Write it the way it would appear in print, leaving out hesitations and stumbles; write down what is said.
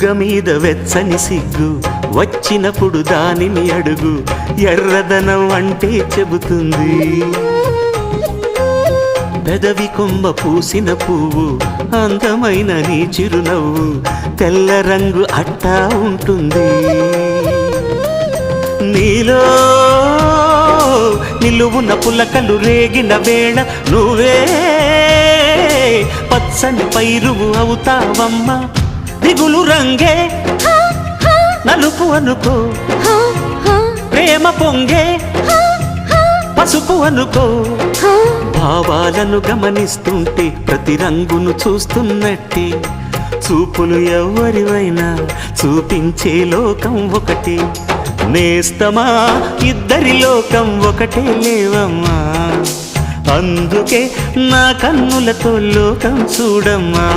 బుగ్గ మీద వెచ్చని సిగ్గు వచ్చినప్పుడు దానిని అడుగు ఎర్రదనం అంటే చెబుతుంది పెదవి కొమ్మ పూసిన పువ్వు అందమైన నీ చిరునవ్వు తెల్ల రంగు అట్టా ఉంటుంది నీలో నిలువున పులకలు రేగిన వేళ నువ్వే పచ్చని పైరువు అవుతావమ్మా దిగులు రంగే నలుపు అనుకో ప్రేమ పొంగే పసుపు అనుకో భావాలను గమనిస్తుంటే ప్రతి రంగును చూస్తున్నట్టే చూపులు ఎవరివైనా చూపించే లోకం ఒకటి నేస్తమా ఇద్దరి లోకం ఒకటే లేవమ్మా అందుకే నా కన్నులతో లోకం చూడమ్మా